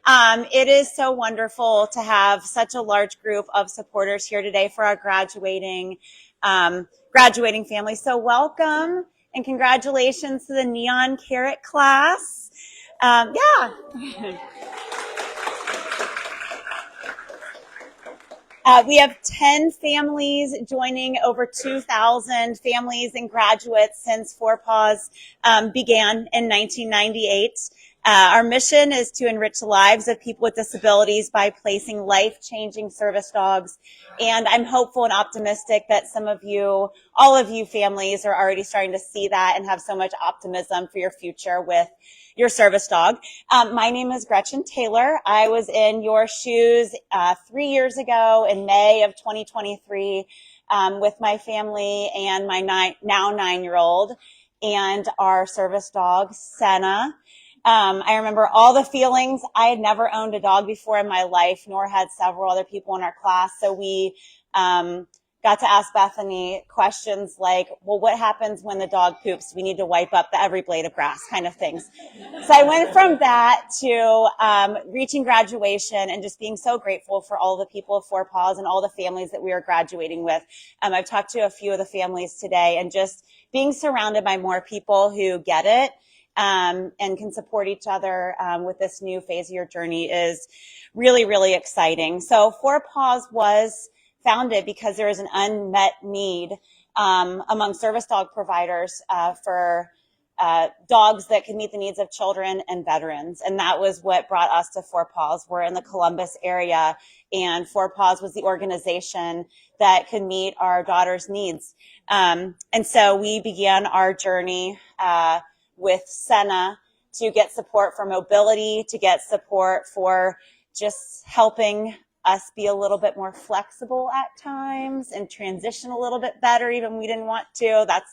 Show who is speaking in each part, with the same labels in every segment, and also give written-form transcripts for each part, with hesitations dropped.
Speaker 1: It is so wonderful to have such a large group of supporters here today for our graduating family. So welcome and congratulations to the Neon Carrot class. Yeah. We have 10 families joining, over 2,000 families and graduates since Paws began in 1998. Our mission is to enrich the lives of people with disabilities by placing life-changing service dogs. And I'm hopeful and optimistic that all of you families are already starting to see that and have so much optimism for your future with your service dog. My name is Gretchen Taylor. I was in your shoes 3 years ago in May of 2023 with my family and my now 9-year-old and our service dog, Senna. I remember all the feelings. I had never owned a dog before in my life, nor had several other people in our class. So we got to ask Bethany questions like, well, what happens when the dog poops? We need to wipe up every blade of grass kind of things. So I went from that to reaching graduation and just being so grateful for all the people of Paws and all the families that we are graduating with. I've talked to a few of the families today, and just being surrounded by more people who get it and can support each other with this new phase of your journey is really, really exciting. So Paws was founded because there is an unmet need among service dog providers for dogs that can meet the needs of children and veterans. And that was what brought us to Paws. We're in the Columbus area, and Paws was the organization that could meet our daughter's needs. And so we began our journey with Senna to get support for mobility, to get support for just helping us be a little bit more flexible at times and transition a little bit better, even when we didn't want to. That's,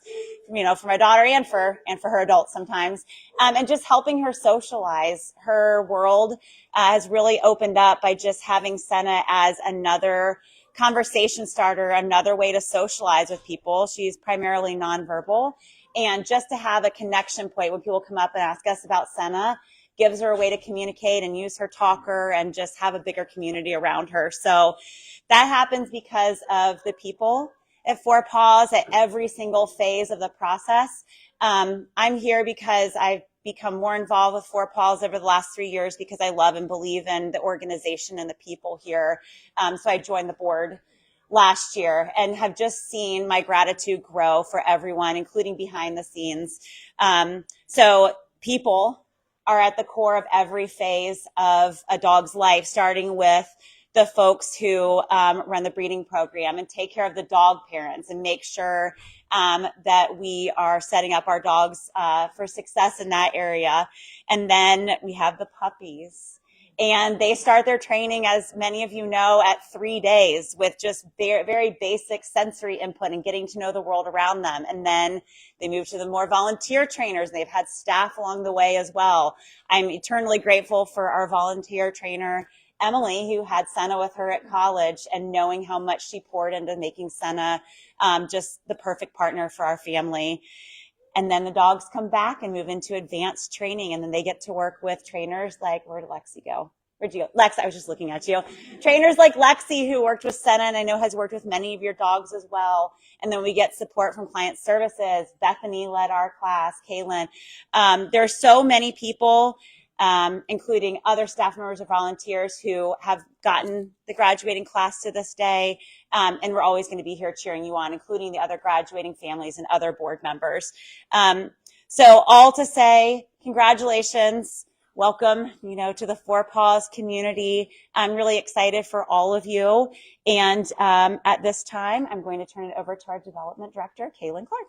Speaker 1: for my daughter and for her adults sometimes. And just helping her socialize. Her world has really opened up by just having Senna as another conversation starter, another way to socialize with people. She's primarily nonverbal. And just to have a connection point when people come up and ask us about Senna gives her a way to communicate and use her talker and just have a bigger community around her. So that happens because of the people at Paws at every single phase of the process. I'm here because I've become more involved with Paws over the last 3 years because I love and believe in the organization and the people here. So I joined the board last year and have just seen my gratitude grow for everyone, including behind the scenes. So people are at the core of every phase of a dog's life, starting with the folks who run the breeding program and take care of the dog parents and make sure that we are setting up our dogs for success in that area. And then we have the puppies. And they start their training, as many of you know, at 3 days with just very, very basic sensory input and getting to know the world around them. And then they move to the more volunteer trainers, and they've had staff along the way as well. I'm eternally grateful for our volunteer trainer, Emily, who had Senna with her at college, and knowing how much she poured into making Senna just the perfect partner for our family. And then the dogs come back and move into advanced training, and then they get to work with trainers like, where did Lexi go? Where'd you go? Lex, I was just looking at you. Trainers like Lexi, who worked with Senna, and I know has worked with many of your dogs as well. And then we get support from client services. Bethany led our class, Kaylin. There are so many people, including other staff members or volunteers who have gotten the graduating class to this day. And we're always going to be here cheering you on, including the other graduating families and other board members. So all to say, congratulations. Welcome, to the Paws community. I'm really excited for all of you. And at this time, I'm going to turn it over to our development director, Kaylin Clark.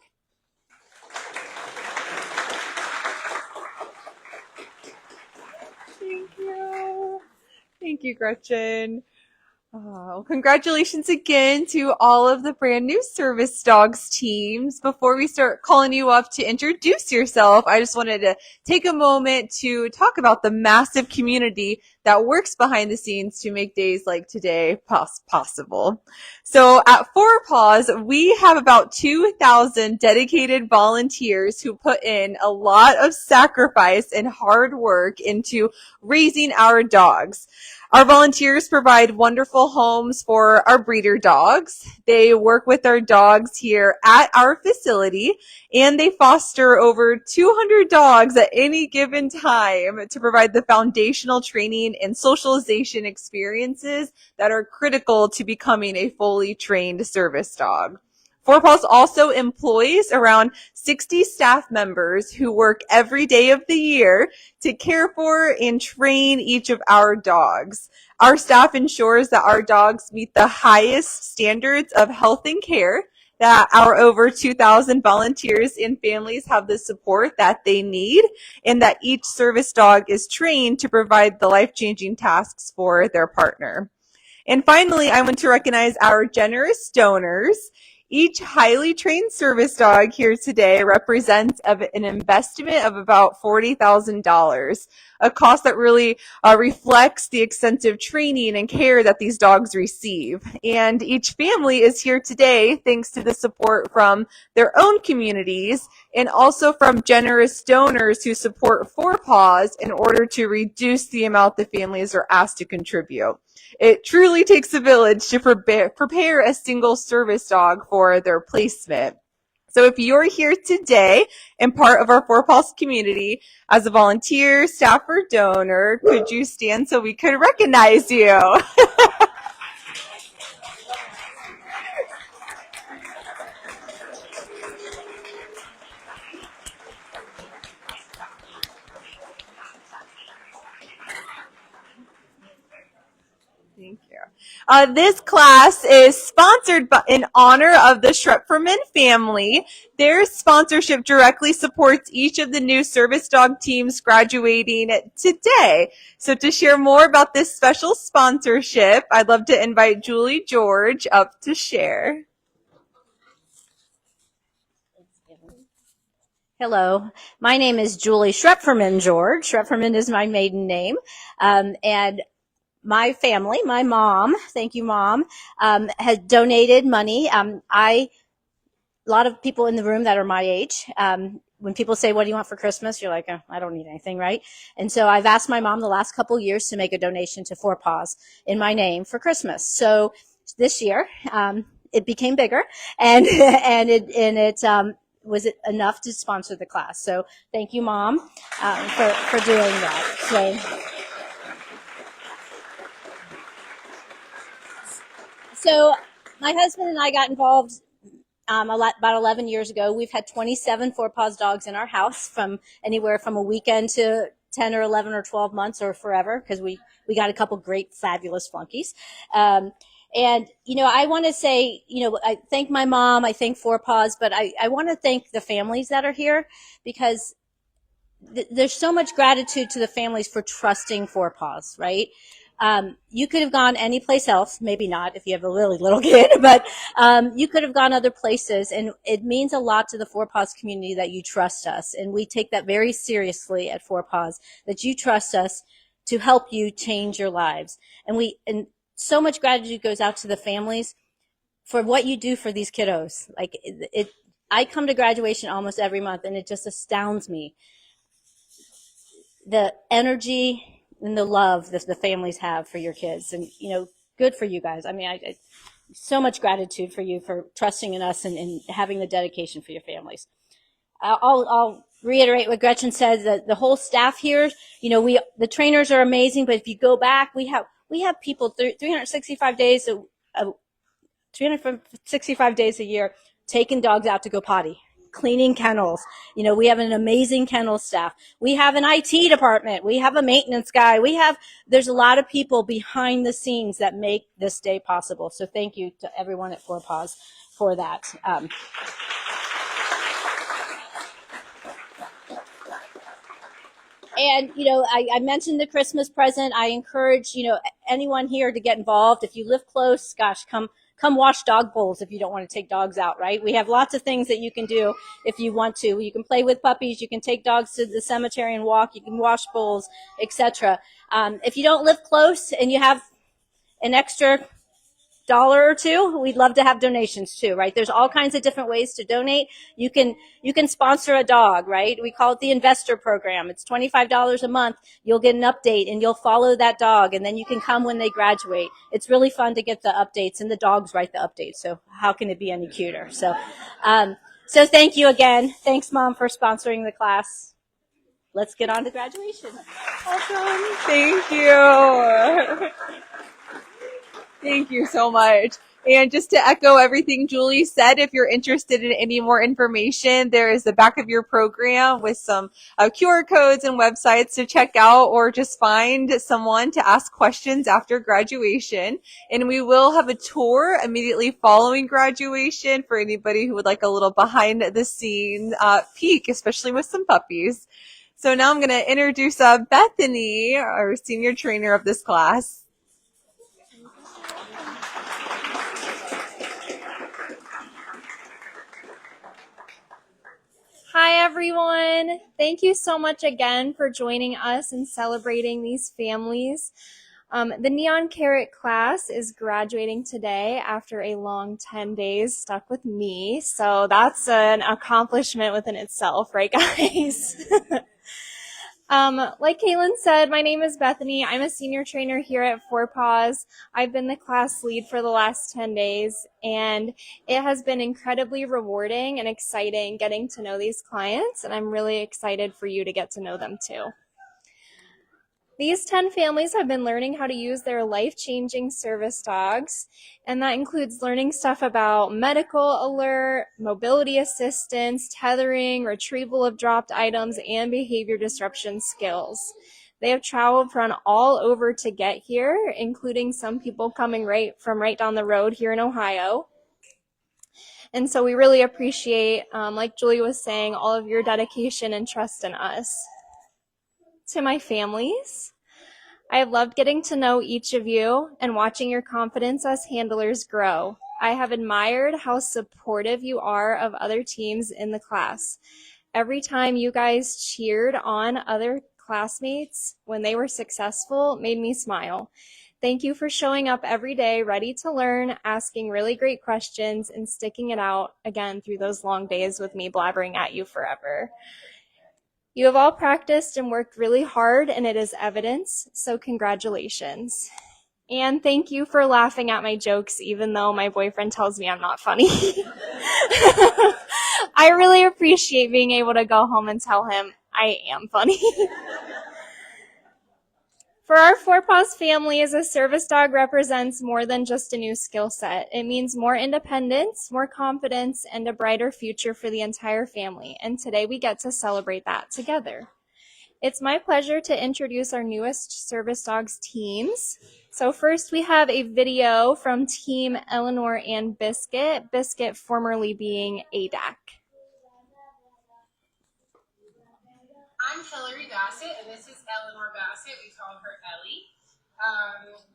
Speaker 2: Thank you. Thank you, Gretchen. Oh, congratulations again to all of the brand new service dogs teams. Before we start calling you up to introduce yourself, I just wanted to take a moment to talk about the massive community that works behind the scenes to make days like today possible. So at Four Paws, we have about 2,000 dedicated volunteers who put in a lot of sacrifice and hard work into raising our dogs. Our volunteers provide wonderful homes for our breeder dogs. They work with our dogs here at our facility, and they foster over 200 dogs at any given time to provide the foundational training and socialization experiences that are critical to becoming a fully trained service dog. Four Paws also employs around 60 staff members who work every day of the year to care for and train each of our dogs. Our staff ensures that our dogs meet the highest standards of health and care, that our over 2,000 volunteers and families have the support that they need, and that each service dog is trained to provide the life-changing tasks for their partner. And finally, I want to recognize our generous donors. Each highly trained service dog here today represents an investment of about $40,000, a cost that really reflects the extensive training and care that these dogs receive. And each family is here today thanks to the support from their own communities and also from generous donors who support Four Paws in order to reduce the amount the families are asked to contribute. It truly takes a village to prepare a single service dog for their placement. So if you're here today and part of our Four Paws community as a volunteer, staff, or donor, could you stand so we could recognize you? Thank you. This class is sponsored in honor of the Schrepferman family. Their sponsorship directly supports each of the new service dog teams graduating today. So to share more about this special sponsorship, I'd love to invite Julie George up to share.
Speaker 3: Hello, my name is Julie Schrepferman George. Schrepferman is my maiden name. And my family, my mom, thank you, Mom, had donated money. A lot of people in the room that are my age, when people say, what do you want for Christmas? You're like, I don't need anything, right? And so I've asked my mom the last couple of years to make a donation to Four Paws in my name for Christmas. So this year, it became bigger and, it was it enough to sponsor the class. So thank you, Mom, for doing that. So my husband and I got involved about 11 years ago. We've had 27 Four Paws dogs in our house, from anywhere from a weekend to 10 or 11 or 12 months or forever, because we got a couple great, fabulous flunkies. And, I want to say, I thank my mom, I thank Four Paws, but I want to thank the families that are here, because there's so much gratitude to the families for trusting Four Paws, right? You could have gone any place else, maybe not if you have a really little kid, but you could have gone other places, and it means a lot to the Four Paws community that you trust us, and we take that very seriously at Four Paws, that you trust us to help you change your lives. And so much gratitude goes out to the families for what you do for these kiddos. Like I come to graduation almost every month, and it just astounds me the energy and the love that the families have for your kids. And, good for you guys. I mean, I so much gratitude for you for trusting in us and having the dedication for your families. I'll reiterate what Gretchen said, that the whole staff here, the trainers are amazing, but if you go back, we have people 365 days, 365 days a year taking dogs out to go potty, cleaning kennels. We have an amazing kennel staff. We have an IT department. We have a maintenance guy. There's a lot of people behind the scenes that make this day possible. So thank you to everyone at Four Paws for that. And, I mentioned the Christmas present. I encourage, anyone here to get involved. If you live close, gosh, come wash dog bowls if you don't want to take dogs out, right? We have lots of things that you can do if you want to. You can play with puppies. You can take dogs to the cemetery and walk. You can wash bowls, etc. If you don't live close and you have an extra dollar or two, we'd love to have donations too, right? There's all kinds of different ways to donate. You can sponsor a dog, right? We call it the investor program. It's $25 a month. You'll get an update and you'll follow that dog, and then you can come when they graduate. It's really fun to get the updates, and the dogs write the updates, so how can it be any cuter? So thank you again. Thanks, Mom, for sponsoring the class. Let's get on to graduation.
Speaker 2: Awesome. Thank you. Thank you so much. And just to echo everything Julie said, if you're interested in any more information, there is the back of your program with some QR codes and websites to check out, or just find someone to ask questions after graduation. And we will have a tour immediately following graduation for anybody who would like a little behind the scenes peek, especially with some puppies. So now I'm going to introduce Bethany, our senior trainer of this class.
Speaker 4: Hi, everyone. Thank you so much again for joining us and celebrating these families. The Neon Carrot class is graduating today after a long 10 days stuck with me. So that's an accomplishment within itself, right, guys? Like Kaylin said, my name is Bethany. I'm a senior trainer here at Paws. I've been the class lead for the last 10 days, and it has been incredibly rewarding and exciting getting to know these clients, and I'm really excited for you to get to know them too. These 10 families have been learning how to use their life-changing service dogs, and that includes learning stuff about medical alert, mobility assistance, tethering, retrieval of dropped items, and behavior disruption skills. They have traveled from all over to get here, including some people coming right down the road here in Ohio. And so we really appreciate, like Julie was saying, all of your dedication and trust in us. To my families, I have loved getting to know each of you and watching your confidence as handlers grow. I have admired how supportive you are of other teams in the class. Every time you guys cheered on other classmates when they were successful made me smile. Thank you for showing up every day, ready to learn, asking really great questions, and sticking it out again through those long days with me blabbering at you forever. You have all practiced and worked really hard, and it is evidence, so congratulations. And thank you for laughing at my jokes, even though my boyfriend tells me I'm not funny. I really appreciate being able to go home and tell him I am funny. For our Paws families, a service dog represents more than just a new skill set. It means more independence, more confidence, and a brighter future for the entire family. And today we get to celebrate that together. It's my pleasure to introduce our newest service dogs teams. So first we have a video from Team Eleanor and Biscuit, Biscuit formerly being ADAC.
Speaker 5: I'm Hillary Bassett, and this is Eleanor Bassett. We call her Ellie.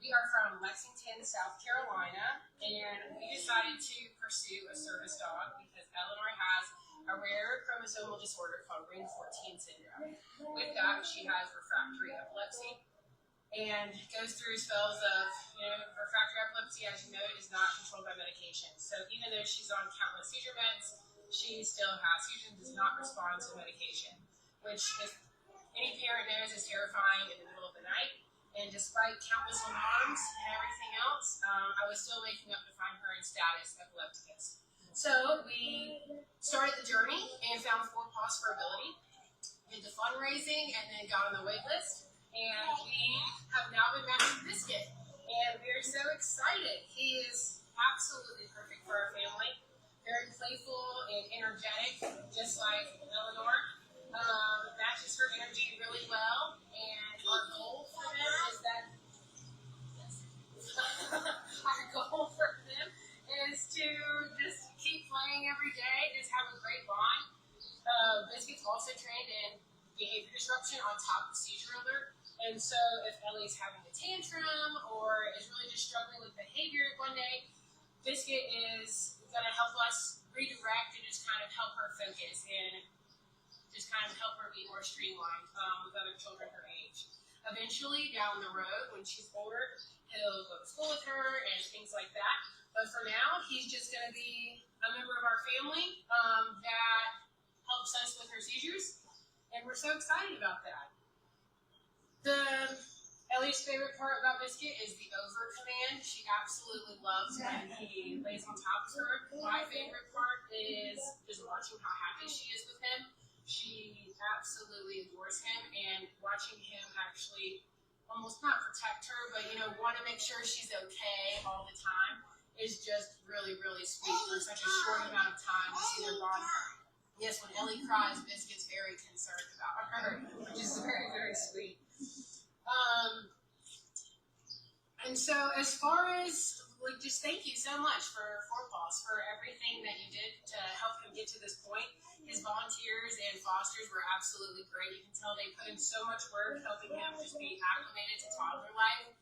Speaker 5: We are from Lexington, South Carolina, and we decided to pursue a service dog because Eleanor has a rare chromosomal disorder called ring 14 syndrome. With that, she has refractory epilepsy and goes through spells of, refractory epilepsy, as you know, is not controlled by medication. So even though she's on countless seizure meds, she still has seizures and does not respond to medication, which, if any parent knows, is terrifying in the middle of the night. And despite countless alarms and everything else, I was still waking up to find her in status epilepticus. So we started the journey and found Paws for Ability, did the fundraising, and then got on the wait list. And we have now been matched with Biscuit. And we are so excited. He is absolutely perfect for our family. Very playful and energetic, just like Eleanor. Matches her energy really well, and our goal for them is that our goal for them is to just keep playing every day, just have a great bond. Biscuit's also trained in behavior disruption on top of seizure alert, and so if Ellie's having a tantrum just struggling with behavior one day, Biscuit is going to help us redirect and just kind of help her focus and just kind of help her be more streamlined with other children her age. Eventually, down the road, when she's older, he'll go to school with her and things like that. But for now, he's just going to be a member of our family that helps us with her seizures, and we're so excited about that. Ellie's favorite part about Biscuit is the over command. She absolutely loves when he lays on top of her. My favorite part is just watching how happy she is with him. She absolutely adores him, and watching him actually almost not protect her, but want to make sure she's okay all the time is just really, really sweet for such a short amount of time to see their bond. Yes, when Ellie cries, Biscuit's very concerned about her, which is very, very sweet. And so as far as, just thank you so much for Paws, for everything that you did to help him get to this point. His volunteers and fosters were absolutely great. You can tell they put in so much work helping him just be acclimated to toddler life.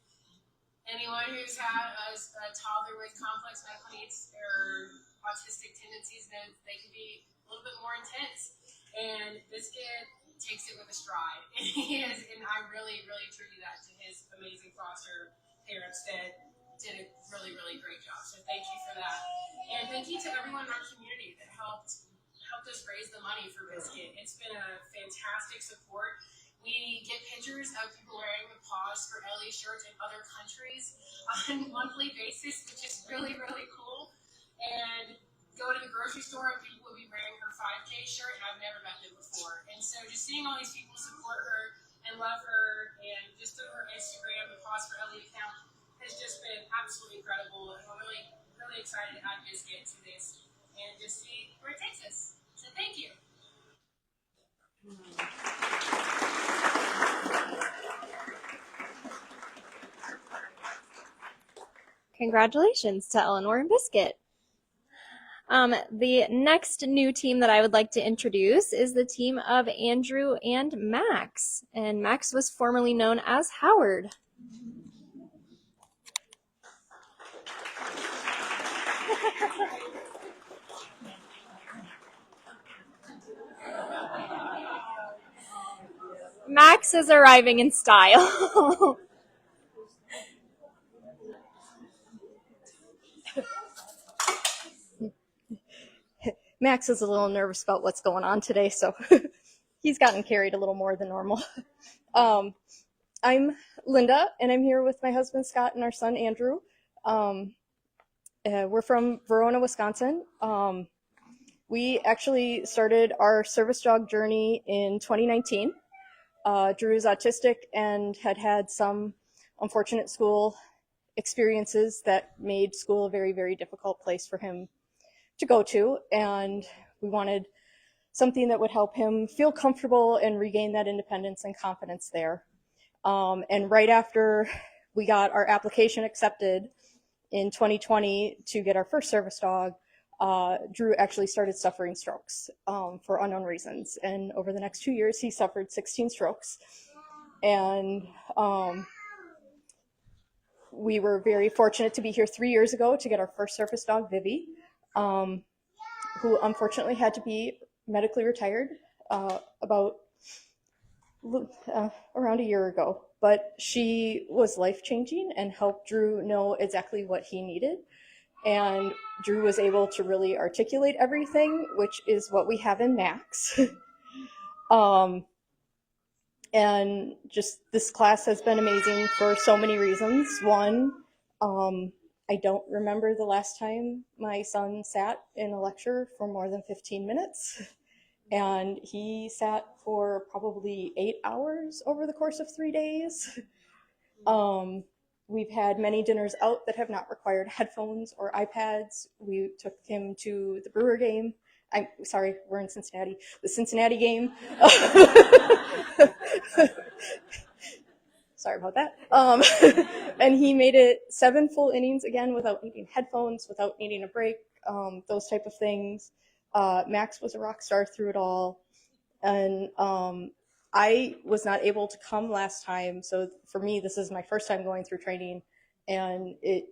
Speaker 5: Anyone who's had a toddler with complex medical needs or autistic tendencies knows they can be a little bit more intense. And this kid takes it with a stride. And I really, really attribute that to his amazing foster parents that did a really, really great job. So thank you for that. And thank you to everyone in our community that helped us raise the money for Biscuit. It's been a fantastic support. We get pictures of people wearing the Paws for Ellie shirts in other countries on a monthly basis, which is really, really cool. And go to the grocery store and people will be wearing her 5K shirt, and I've never met them before. And so just seeing all these people support her and love her, and just through her Instagram, the Paws for Ellie account, has just been absolutely incredible. And we're really, really excited to add Biscuit to this and just see where it takes us. So thank you.
Speaker 4: Congratulations to Eleanor and Biscuit. The next new team that I would like to introduce is the team of Andrew and Max. And Max was formerly known as Howard. Max is arriving in style.
Speaker 6: Max is a little nervous about what's going on today, so he's gotten carried a little more than normal. I'm Linda, and I'm here with my husband Scott and our son Andrew. We're from Verona, Wisconsin. We actually started our service dog journey in 2019. Drew is autistic and had some unfortunate school experiences that made school a very, very difficult place for him to go to, and we wanted something that would help him feel comfortable and regain that independence and confidence there. And right after we got our application accepted in 2020 to get our first service dog, Drew actually started suffering strokes for unknown reasons. And over the next 2 years, he suffered 16 strokes. And we were very fortunate to be here 3 years ago to get our first service dog, Vivi, who unfortunately had to be medically retired about around a year ago. But she was life-changing and helped Drew know exactly what he needed. And Drew was able to really articulate everything, which is what we have in Max. And just this class has been amazing for so many reasons. One, I don't remember the last time my son sat in a lecture for more than 15 minutes. And he sat for probably 8 hours over the course of 3 days. We've had many dinners out that have not required headphones or iPads. We took him to the Brewer game. I'm sorry, we're in Cincinnati. The Cincinnati game. Sorry about that. And he made it 7 full innings again without needing headphones, without needing a break, those type of things. Max was a rock star through it all. And I was not able to come last time. So for me, this is my first time going through training. And it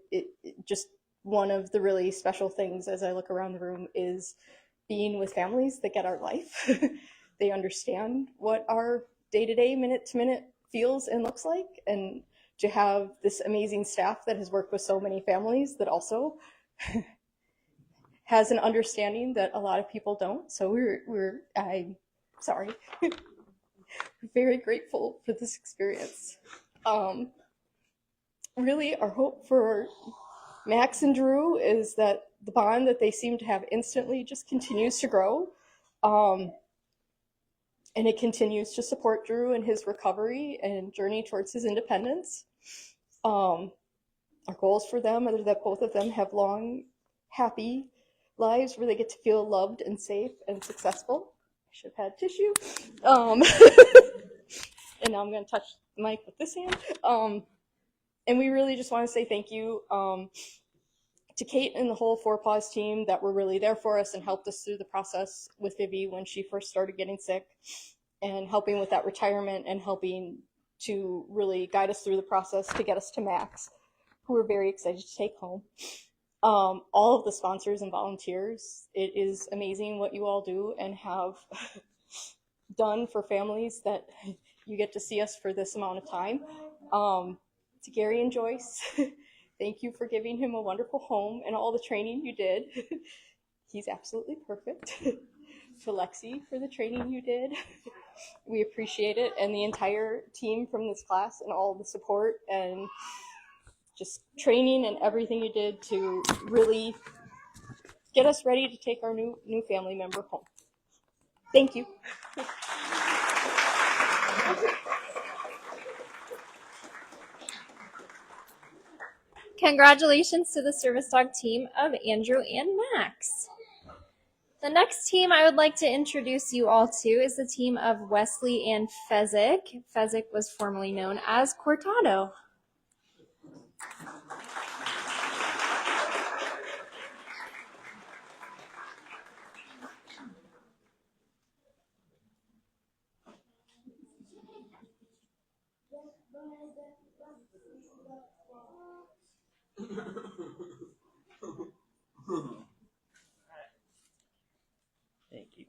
Speaker 6: just one of the really special things as I look around the room is being with families that get our life. They understand what our day-to-day, minute-to-minute feels and looks like, and to have this amazing staff that has worked with so many families that also has an understanding that a lot of people don't. So I'm sorry, very grateful for this experience. Really, our hope for Max and Drew is that the bond that they seem to have instantly just continues to grow. And it continues to support Drew in his recovery and journey towards his independence. Our goals for them are that both of them have long, happy lives where they get to feel loved and safe and successful. I should have had tissue. And now I'm going to touch the mic with this hand. And we really just want to say thank you to Kate and the whole Four Paws team that were really there for us and helped us through the process with Vivi when she first started getting sick, and helping with that retirement and helping to really guide us through the process to get us to Max, who we're very excited to take home. All of the sponsors and volunteers, it is amazing what you all do and have done for families that you get to see us for this amount of time. To Gary and Joyce, thank you for giving him a wonderful home and all the training you did. He's absolutely perfect. To Lexi for the training you did. We appreciate it, and the entire team from this class and all the support and just training and everything you did to really get us ready to take our new family member home. Thank you.
Speaker 4: Congratulations to the service dog team of Andrew and Max. The next team I would like to introduce you all to is the team of Wesley and Fezzik. Fezzik was formerly known as Cortado.
Speaker 7: Thank you.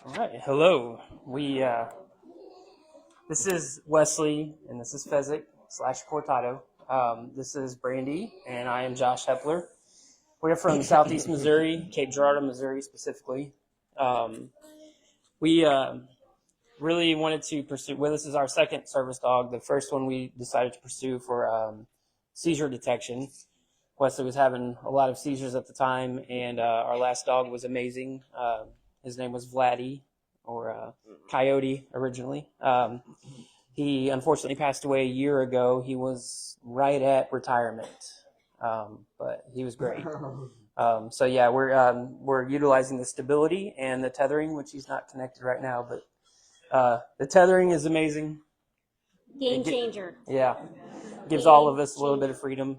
Speaker 7: All right, hello. This is Wesley, and this is Fezzik / Cortado. This is Brandy, and I am Josh Hepler. We're from Southeast Missouri, Cape Girardeau, Missouri specifically. We really wanted to pursue, well, this is our second service dog. The first one we decided to pursue for seizure detection. Wesley was having a lot of seizures at the time, and our last dog was amazing. His name was Vladdy, or Coyote originally. He unfortunately passed away a year ago. He was right at retirement, but he was great. So yeah, we're utilizing the stability and the tethering, which he's not connected right now, but the tethering is amazing.
Speaker 8: Game changer.
Speaker 7: Yeah, gives all of us a little bit of freedom.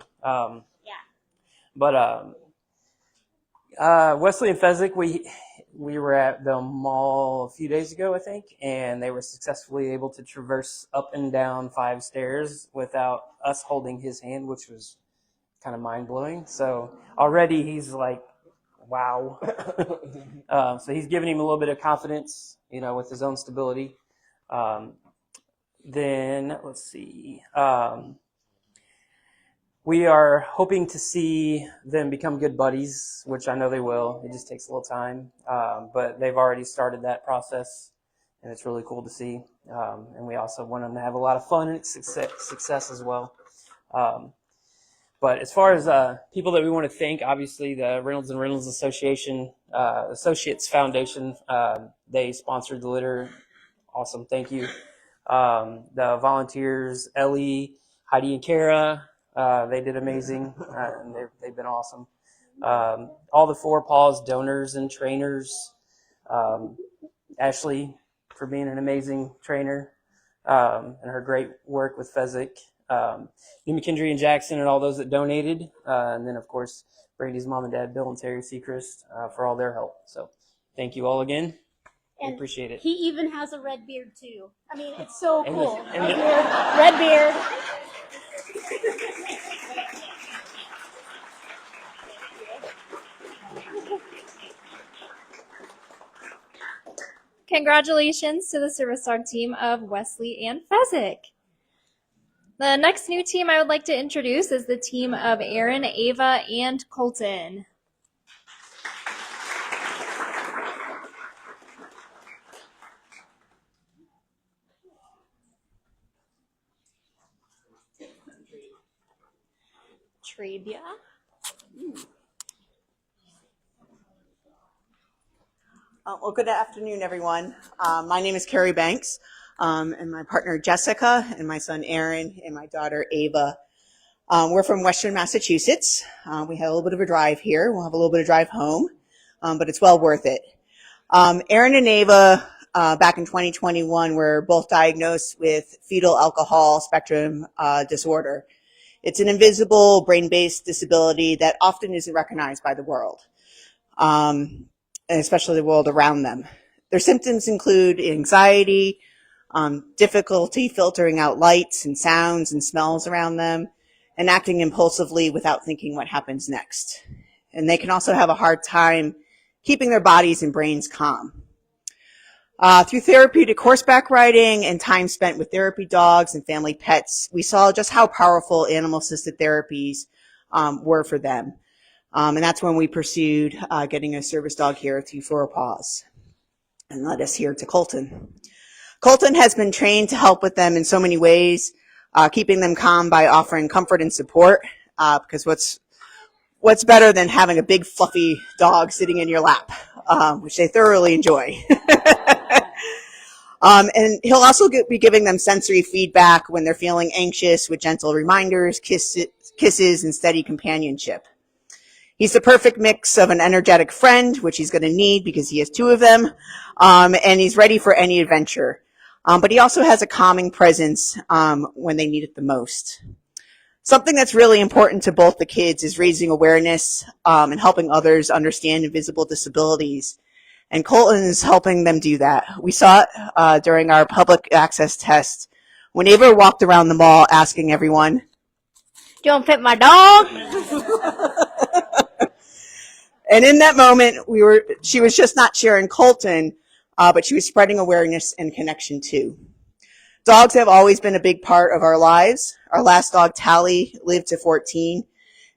Speaker 7: But Wesley and Fezzik, we were at the mall a few days ago, I think, and they were successfully able to traverse up and down 5 stairs without us holding his hand, which was kind of mind-blowing. So already he's like, wow. So he's giving him a little bit of confidence, with his own stability. Then let's see. We are hoping to see them become good buddies, which I know they will. It just takes a little time. But they've already started that process, and it's really cool to see. And we also want them to have a lot of fun and success as well. But as far as people that we want to thank, obviously the Reynolds and Reynolds Association, Associates Foundation, they sponsored the litter. Awesome, thank you. The volunteers, Ellie, Heidi, and Kara, they did amazing, and they've been awesome. All the Four Paws donors and trainers, Ashley for being an amazing trainer, and her great work with Fezzik. McKendry and Jackson and all those that donated, and then of course Brady's mom and dad, Bill and Terry Seacrest, for all their help. So thank you all again. I appreciate it.
Speaker 8: He even has a red beard too. I mean, it's so cool.
Speaker 7: And
Speaker 8: red beard.
Speaker 4: Congratulations to the service dog team of Wesley and Fezzik. The next new team I would like to introduce is the team of Aaron, Ava, and Colton. Trivia.
Speaker 9: Well, good afternoon, everyone. My name is Carrie Banks, and my partner Jessica, and my son Aaron, and my daughter Ava. We're from Western Massachusetts. We had a little bit of a drive here. We'll have a little bit of drive home, but it's well worth it. Aaron and Ava, back in 2021, were both diagnosed with fetal alcohol spectrum disorder. It's an invisible brain-based disability that often isn't recognized by the world, and especially the world around them. Their symptoms include anxiety, difficulty filtering out lights and sounds and smells around them, and acting impulsively without thinking what happens next. And they can also have a hard time keeping their bodies and brains calm. Through therapeutic horseback riding and time spent with therapy dogs and family pets, we saw just how powerful animal-assisted therapies were for them. And that's when we pursued getting a service dog here through Paws. And led us here to Colton. Colton has been trained to help with them in so many ways, keeping them calm by offering comfort and support, because what's better than having a big fluffy dog sitting in your lap, which they thoroughly enjoy. And he'll also be giving them sensory feedback when they're feeling anxious with gentle reminders, kisses, and steady companionship. He's the perfect mix of an energetic friend, which he's going to need because he has two of them, and he's ready for any adventure. But he also has a calming presence when they need it the most. Something that's really important to both the kids is raising awareness and helping others understand invisible disabilities. And Colton is helping them do that. We saw it during our public access test when Ava walked around the mall asking everyone, "Do you want to pet my dog?" And in that moment, she was just not sharing Colton, but she was spreading awareness and connection too. Dogs have always been a big part of our lives. Our last dog, Tally, lived to 14.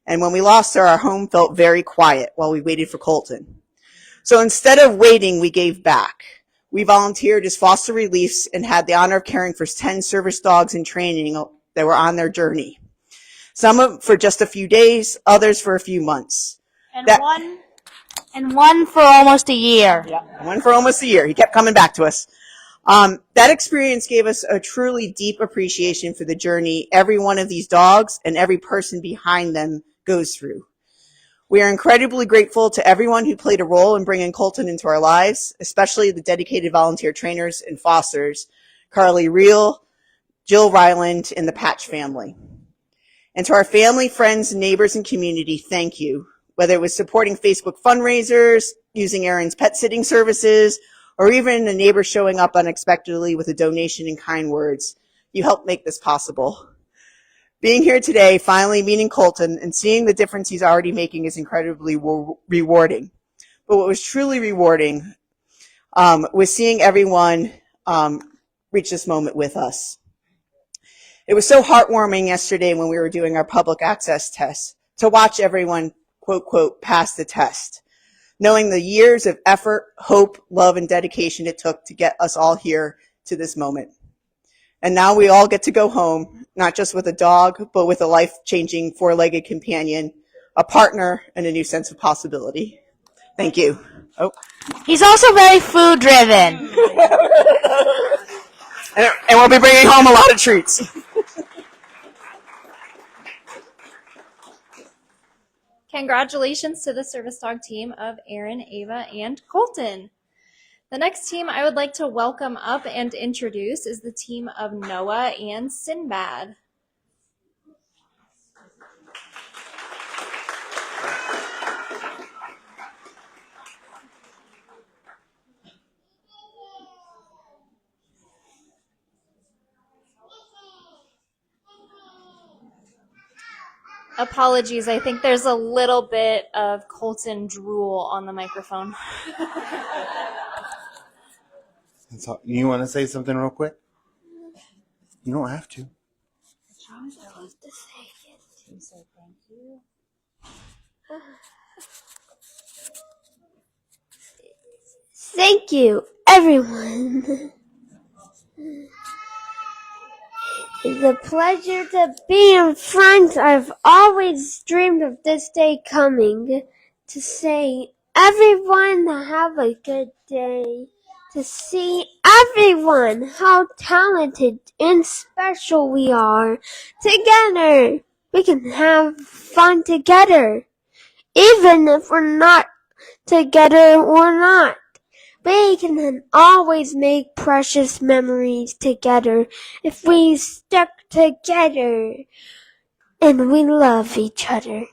Speaker 9: And when we lost her, our home felt very quiet while we waited for Colton. So instead of waiting, we gave back. We volunteered as foster reliefs and had the honor of caring for 10 service dogs in training that were on their journey. Some for just a few days, others for a few months.
Speaker 8: And one for almost a year.
Speaker 9: Yeah, one for almost a year. He kept coming back to us. That experience gave us a truly deep appreciation for the journey every one of these dogs and every person behind them goes through. We are incredibly grateful to everyone who played a role in bringing Colton into our lives, especially the dedicated volunteer trainers and fosters, Carly Reel, Jill Ryland, and the Patch family. And to our family, friends, neighbors, and community, thank you. Whether it was supporting Facebook fundraisers, using Aaron's pet sitting services, or even a neighbor showing up unexpectedly with a donation and kind words, you helped make this possible. Being here today, finally meeting Colton and seeing the difference he's already making is incredibly rewarding. But what was truly rewarding was seeing everyone reach this moment with us. It was so heartwarming yesterday when we were doing our public access test to watch everyone, quote, quote, pass the test, knowing the years of effort, hope, love, and dedication it took to get us all here to this moment. And now we all get to go home, not just with a dog, but with a life-changing four-legged companion, a partner, and a new sense of possibility. Thank you. Oh.
Speaker 8: He's also very food-driven.
Speaker 9: And we'll be bringing home a lot of treats.
Speaker 4: Congratulations to the service dog team of Aaron, Ava, and Colton. The next team I would like to welcome up and introduce is the team of Noah and Sinbad. Apologies, I think there's a little bit of Colton drool on the microphone.
Speaker 10: You want to say something real quick? You don't have to.
Speaker 8: Thank you, everyone. It's a pleasure to be in front. I've always dreamed of this day coming. To say, everyone, have a good day. To see everyone, how talented and special we are. Together, we can have fun together. Even if we're not together or not. We can always make precious memories together if we stick together and we love each other,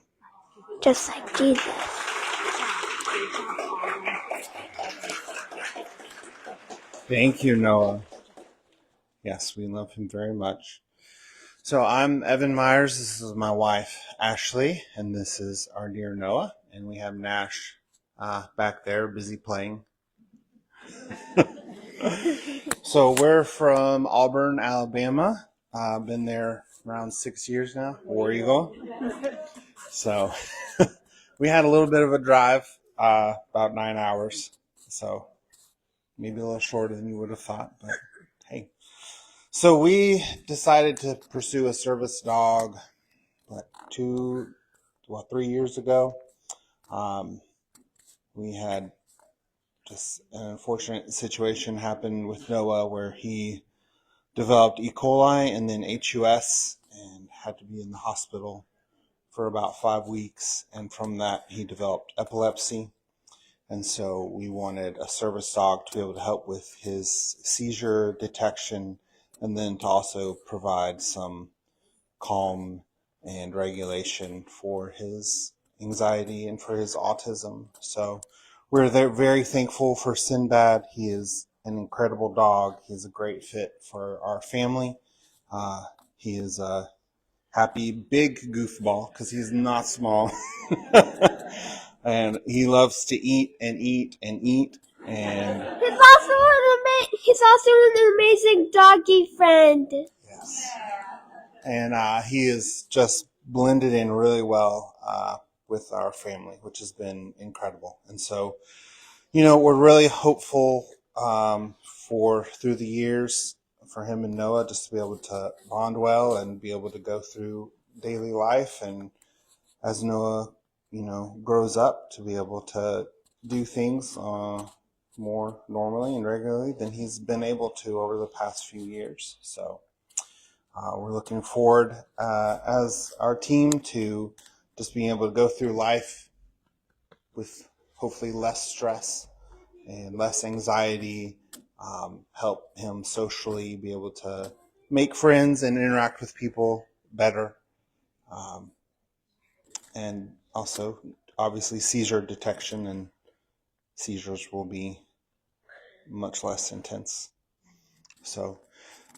Speaker 8: just like Jesus.
Speaker 10: Thank you, Noah. Yes, we love him very much. So I'm Evan Myers. This is my wife, Ashley, and this is our dear Noah. And we have Nash back there busy playing. So we're from Auburn, Alabama. Been there around 6 years now, War Eagle. So we had a little bit of a drive, about 9 hours. So maybe a little shorter than you would have thought, but hey. So we decided to pursue a service dog, 3 years ago. We had just an unfortunate situation happen with Noah where he developed E. coli and then HUS and had to be in the hospital for about 5 weeks. And from that, he developed epilepsy. And so we wanted a service dog to be able to help with his seizure detection and then to also provide some calm and regulation for his anxiety and for his autism. So we're very thankful for Sinbad. He is an incredible dog. He's a great fit for our family. He is a happy big goofball because he's not small. And he loves to eat and eat and eat. And
Speaker 8: He's also an amazing doggy friend.
Speaker 10: yes. And he is just blended in really well with our family, which has been incredible. And so, we're really hopeful for through the years for him and Noah just to be able to bond well and be able to go through daily life. And as Noah, grows up to be able to do things more normally and regularly than he's been able to over the past few years. So we're looking forward as our team to just being able to go through life with hopefully less stress and less anxiety, help him socially be able to make friends and interact with people better. And also, obviously, seizure detection and seizures will be much less intense. So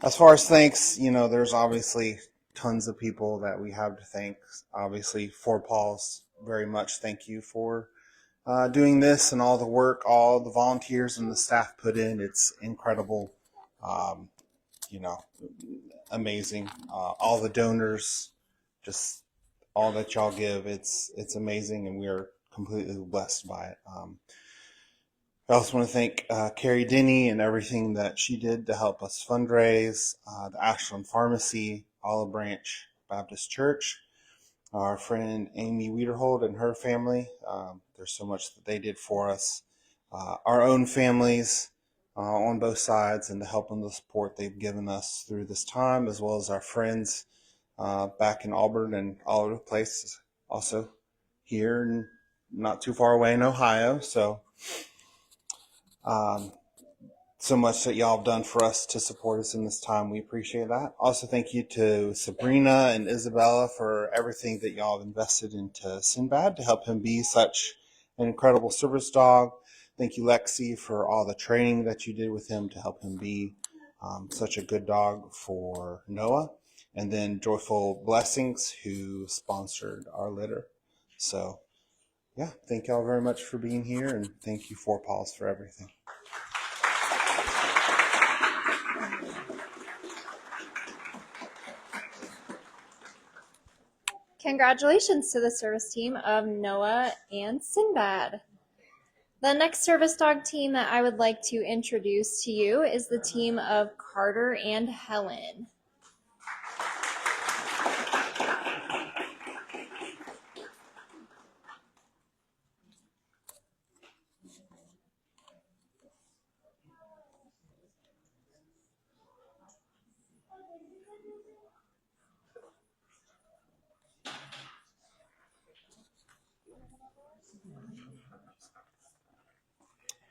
Speaker 10: as far as thanks, there's obviously tons of people that we have to thank. Obviously, for Paws, very much thank you for doing this and all the work, all the volunteers and the staff put in. It's incredible, amazing. All the donors, just all that y'all give, it's amazing, and we are completely blessed by it. I also want to thank Carrie Denny and everything that she did to help us fundraise, the Ashland Pharmacy, Olive Branch Baptist Church, our friend Amy Wiederhold and her family. There's so much that they did for us. Our own families on both sides and the help and the support they've given us through this time, as well as our friends back in Auburn and all over the place, also here and not too far away in Ohio. So much that y'all have done for us to support us in this time. We appreciate that. Also, thank you to Sabrina and Isabella for everything that y'all have invested into Sinbad to help him be such an incredible service dog. Thank you, Lexi, for all the training that you did with him to help him be such a good dog for Noah. And then Joyful Blessings, who sponsored our litter. So, yeah, thank y'all very much for being here, and thank you, For Paws, for everything.
Speaker 4: Congratulations to the service team of Noah and Sinbad. The next service dog team that I would like to introduce to you is the team of Carter and Helen.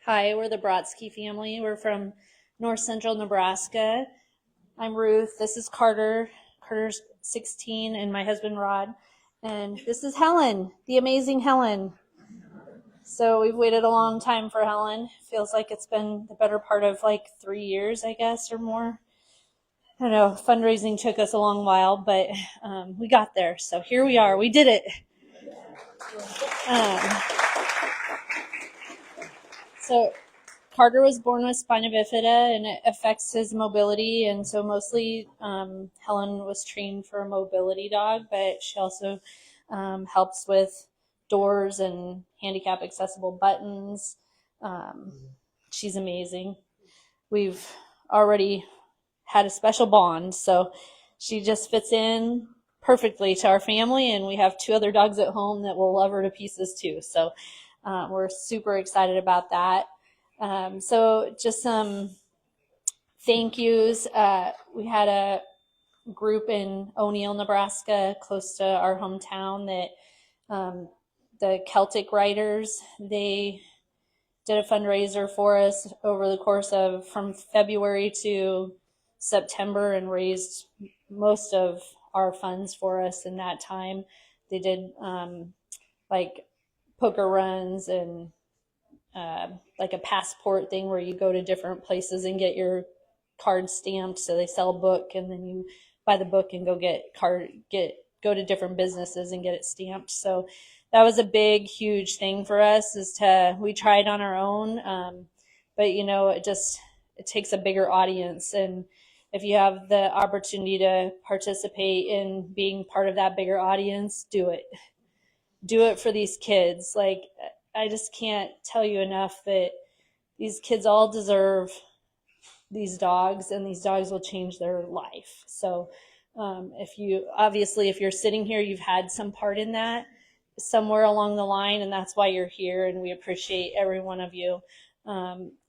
Speaker 11: Hi, we're the Brodsky family. We're from north central Nebraska. I'm Ruth. This is Carter. Carter's 16, and my husband Rod. And this is Helen, the amazing Helen. So we've waited a long time for Helen. Feels like it's been the better part of like 3 years, I guess, or more. I don't know, fundraising took us a long while, but we got there. So here we are. We did it. So Carter was born with spina bifida, and it affects his mobility. And so mostly Helen was trained for a mobility dog, but she also helps with doors and handicap accessible buttons. She's amazing. We've already had a special bond, so she just fits in perfectly to our family, and we have 2 other dogs at home that will love her to pieces too. So we're super excited about that. So just some thank yous. We had a group in O'Neill, Nebraska, close to our hometown, that the Celtic Writers, they did a fundraiser for us over the course of from February to September and raised most of our funds for us in that time. They did like poker runs and like a passport thing where you go to different places and get your card stamped. So they sell a book, and then you buy the book and go go to different businesses and get it stamped. So that was a big, huge thing for us. We tried on our own, but it takes a bigger audience, and if you have the opportunity to participate in being part of that bigger audience, do it for these kids. Like, I just can't tell you enough that these kids all deserve these dogs, and these dogs will change their life. So if you're sitting here, you've had some part in that somewhere along the line, and that's why you're here, and we appreciate every one of you.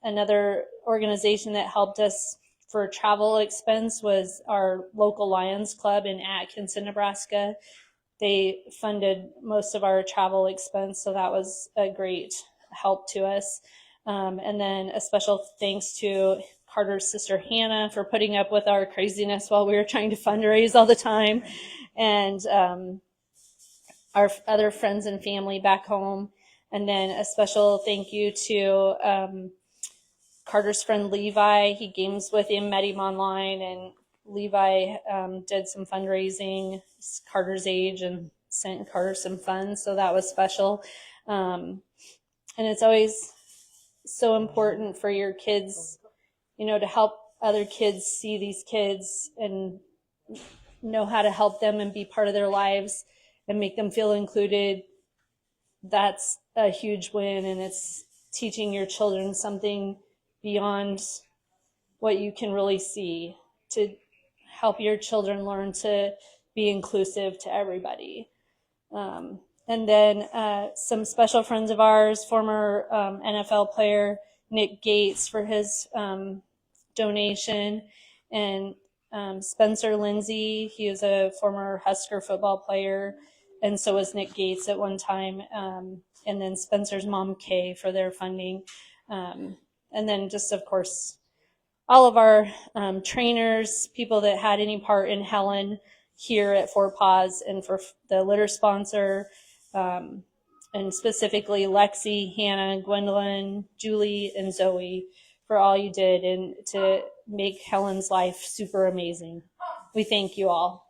Speaker 11: Another organization that helped us for travel expense was our local Lions Club in Atkinson, Nebraska. They funded most of our travel expense, so that was a great help to us. And then a special thanks to Carter's sister Hannah for putting up with our craziness while we were trying to fundraise all the time, and our other friends and family back home. And then a special thank you to Carter's friend Levi. He games with him, met him online, and Levi did some fundraising. He's Carter's age, and sent Carter some funds, so that was special. And it's always so important for your kids, to help other kids see these kids and know how to help them and be part of their lives and make them feel included. That's a huge win, and it's teaching your children something beyond what you can really see, to help your children learn to be inclusive to everybody. And then some special friends of ours, former NFL player Nick Gates for his donation, and Spencer Lindsay, he is a former Husker football player, and so was Nick Gates at one time, and then Spencer's mom Kay for their funding. And then just, of course, all of our trainers, people that had any part in Helen here at Paws, and for the litter sponsor, and specifically Lexi, Hannah, Gwendolyn, Julie, and Zoe for all you did and to make Helen's life super amazing. We thank you all.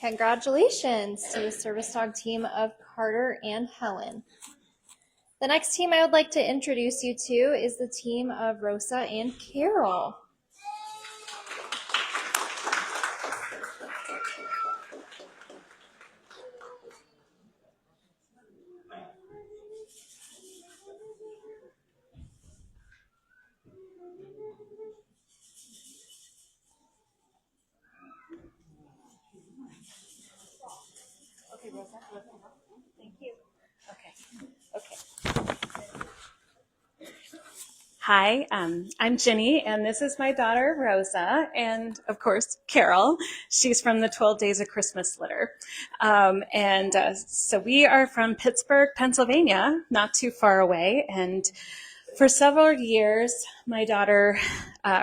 Speaker 4: Congratulations to the service dog team of Carter and Helen. The next team I would like to introduce you to is the team of Rosa and Carol.
Speaker 1: Okay, Rosa. Thank you. Okay. Hi, I'm Ginny, and this is my daughter, Rosa, and of course, Carol. She's from the 12 Days of Christmas litter. So we are from Pittsburgh, Pennsylvania, not too far away. And for several years, my daughter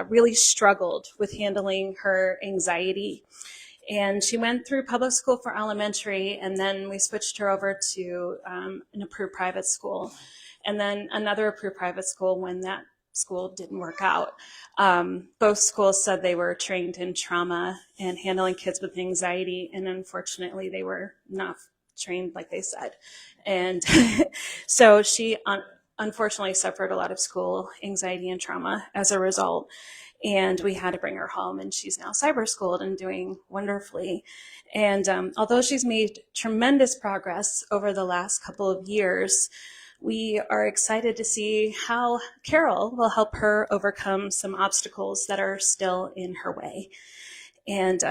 Speaker 1: really struggled with handling her anxiety. And she went through public school for elementary, and then we switched her over to an approved private school, and then another approved private school when that school didn't work out. Both schools said they were trained in trauma and handling kids with anxiety, and unfortunately, they were not trained like they said. And so she unfortunately suffered a lot of school anxiety and trauma as a result. And we had to bring her home, and she's now cyber schooled and doing wonderfully. And although she's made tremendous progress over the last couple of years, we are excited to see how Carol will help her overcome some obstacles that are still in her way. And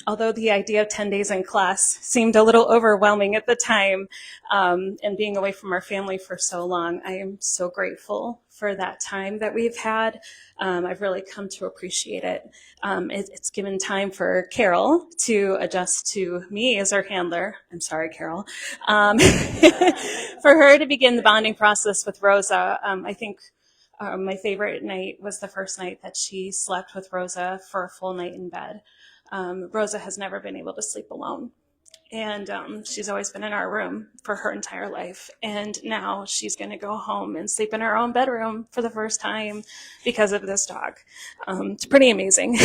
Speaker 1: although the idea of 10 days in class seemed a little overwhelming at the time, and being away from our family for so long, I am so grateful for that time that we've had. I've really come to appreciate it. It's given time for Carol to adjust to me as her handler. I'm sorry, Carol. For her to begin the bonding process with Rosa. I think my favorite night was the first night that she slept with Rosa for a full night in bed. Rosa has never been able to sleep alone. And she's always been in our room for her entire life. And now she's going to go home and sleep in her own bedroom for the first time because of this dog. It's pretty amazing.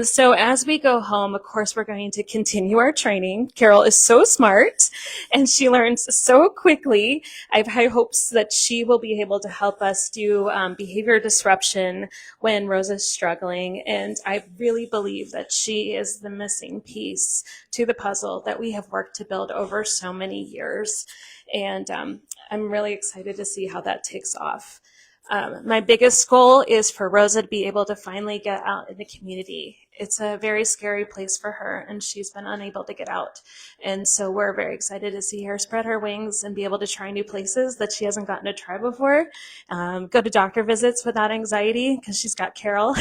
Speaker 1: So as we go home, of course, we're going to continue our training. Carol is so smart and she learns so quickly. I have high hopes that she will be able to help us do behavior disruption when Rosa's struggling. And I really believe that she is the missing piece to the puzzle that we have worked to build over so many years. And I'm really excited to see how that takes off. My biggest goal is for Rosa to be able to finally get out in the community. It's a very scary place for her, and she's been unable to get out. And so we're very excited to see her spread her wings and be able to try new places that she hasn't gotten to try before. Go to doctor visits without anxiety because she's got Carol.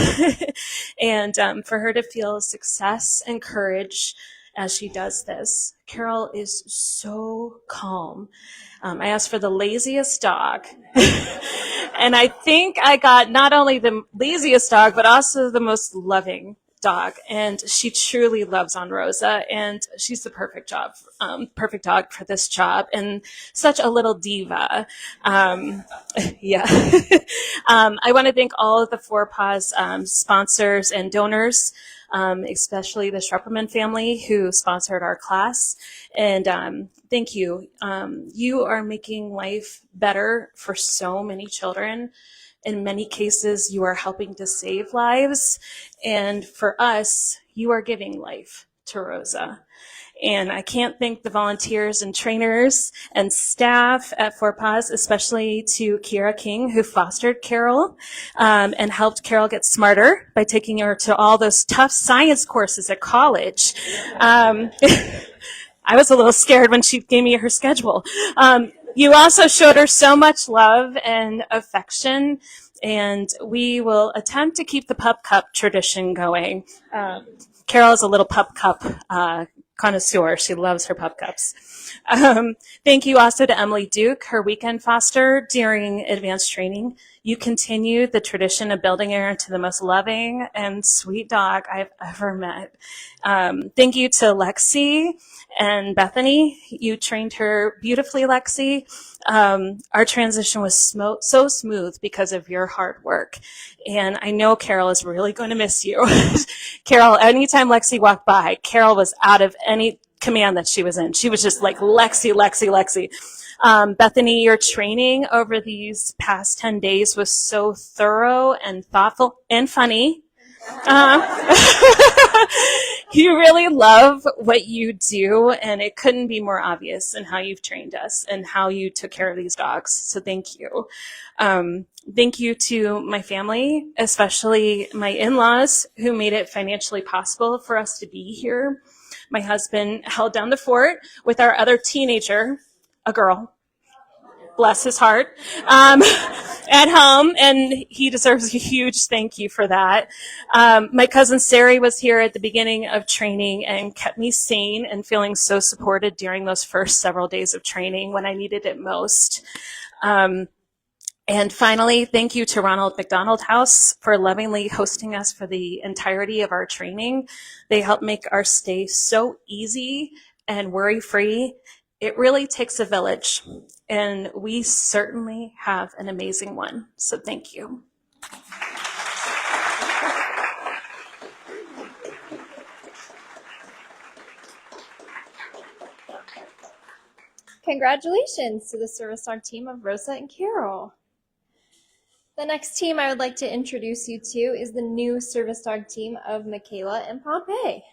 Speaker 1: And for her to feel success and courage as she does this. Carol is so calm. I asked for the laziest dog. And I think I got not only the laziest dog, but also the most loving dog. And she truly loves on Rosa, and she's the perfect dog for this job, and such a little diva. Yeah. I want to thank all of the Four Paws sponsors and donors, especially the Schreppelman family who sponsored our class. And thank you. You are making life better for so many children. In many cases, you are helping to save lives. And for us, you are giving life to Rosa. And I can't thank the volunteers and trainers and staff at Four Paws, especially to Kira King, who fostered Carol and helped Carol get smarter by taking her to all those tough science courses at college. I was a little scared when she gave me her schedule. You also showed her so much love and affection, and we will attempt to keep the pup cup tradition going. Carol is a little pup cup
Speaker 12: connoisseur. She loves her pup cups. Thank you also to Emily Duke, her weekend foster during advanced training. You continue the tradition of building her into the most loving and sweet dog I've ever met. Thank you to Lexi and Bethany. You trained her beautifully, Lexi. Our transition was so smooth because of your hard work. And I know Carol is really going to miss you. Carol, anytime Lexi walked by, Carol was out of any command that she was in. She was just like, Lexi, Lexi, Lexi. Bethany, your training over these past 10 days was so thorough and thoughtful and funny. You really love what you do, and it couldn't be more obvious in how you've trained us and how you took care of these dogs. So thank you. Thank you to my family, especially my in-laws, who made it financially possible for us to be here. My husband held down the fort with our other teenager, a girl, bless his heart, at home, and he deserves a huge thank you for that. My cousin Sari was here at the beginning of training and kept me sane and feeling so supported during those first several days of training when I needed it most. And finally, thank you to Ronald McDonald House for lovingly hosting us for the entirety of our training. They helped make our stay so easy and worry-free. It really takes a village, and we certainly have an amazing one. So thank you.
Speaker 4: Congratulations to the service dog team of Rosa and Carol. The next team I would like to introduce you to is the new service dog team of Michaela and Pompey.